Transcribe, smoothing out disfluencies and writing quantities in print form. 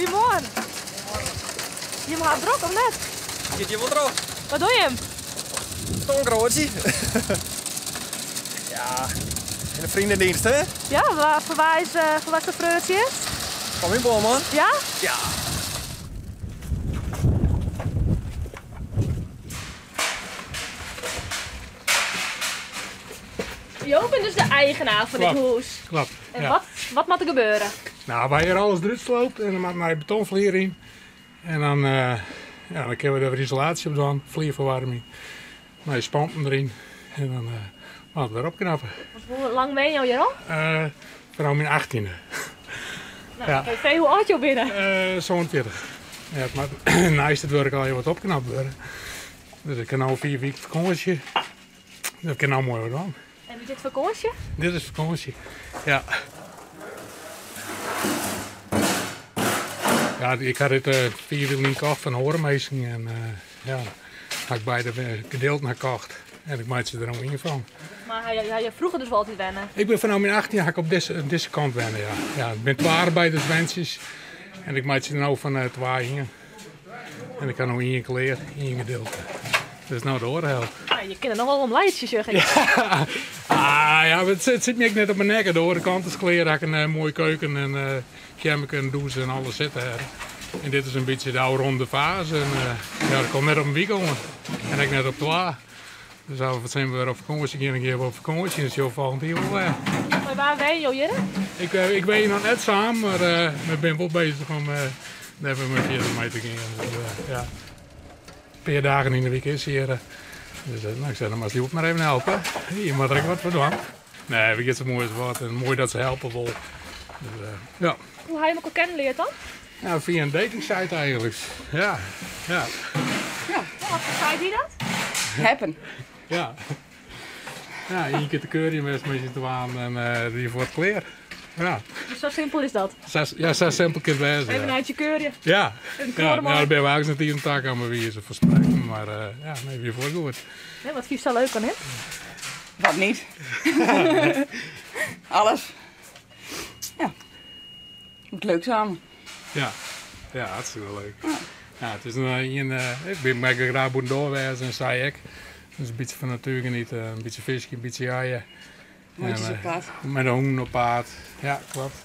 Goedemorgen. Je hem gaat druk of net? Zit je wel droog? Wat doe je hem? Tongrootje. Ja, in de vriendendienst, hè? Ja, voor wat de vreugdje is? Kom in, man. Ja? Ja. Jo bent dus de eigenaar van dit Klopt. huis. Klopt. En Ja. wat moet er gebeuren? Nou, waar hier alles eruit sloopt en dan maakt maar betonvlier in. En dan, ja, dan kunnen we de isolatie op doen, vlierverwarming. Nou, je spampen erin en dan gaan we weer opknappen. Hoe lang ben je al hier al? Vooral mijn 18e. Nou, Ja. Hey, hoe oud je al binnen? Zo'n 20. Ja, maar naast het werk al heel wat opknapt worden. Dus ik kan nou 4 weken vakantie. Dat kan nou mooi worden. En is dit vakantie? Dit is vakantie. Ja. Ja, ik had het 4 wielen gekocht van Horenmeesing en ja, had ik beide gedeeld naar gekocht. En ik maak ze er nog in van. Maar je vroeger dus wel altijd wennen. Ik ben vanaf mijn 18 jaar ik op deze kant wennen, ja. Ja, ik ben 2 arbeiderswensjes en ik maak ze er nou van 2 hier. En ik kan nog 1 kleur, 1 gedeelte. Dat is nou de oorhel. Nou, je kent er nog wel een leidje zeggen. Ja. Ah, ja, het zit me net op mijn nek. De orenkant is kleren, ik een mooie keuken en kermiken en douche en alles zitten. En dit is een beetje de oude ronde fase. En, ja, ik kom net op een week om en ik net op 2. Dus als we zijn weer op vakantie gaan, dan gaan we op vakantie. Dus je volgend jaar wel. Maar waar ben je, Jere? Ik ben hier nog net samen, maar we zijn wel bezig om even met 40 meter te gaan. Dus, ja. Een paar dagen in de week is hier. Dus nou, ik zei, dan mag je maar even helpen. Hier moet er wat voor doen. Nee, we gaan zo mooi als wat. En mooi dat ze helpen wil. Dus, ja. Hoe heb je elkaar kennenleerd dan? Nou, via een datingsite eigenlijk. Ja. Ja. Wat zei die dat? Happen. Ja. Ja, 1 keer de keuring met je te aan en die voor het kleer. Ja. Dus zo simpel is dat. 6 simpel keer wezen. Even uit je keurje. Ja. Een Ja, kleur nou, dan ben we eigenlijk net hier een taak aan me wie ze verspreiden. Maar ja, nee, weer voor goed. Nee, wat vies zo leuk aan hem? Wat niet? Alles. Ja. Moet leuk samen. Ja, ja, hartstikke leuk. Ja, het is ik ben bij graag boer doorwezen en zei ik. Dus een beetje van natuur genieten, een beetje visje, een beetje jaaien. Mooitjes op paard. Met een hoen op paard. Ja, klopt.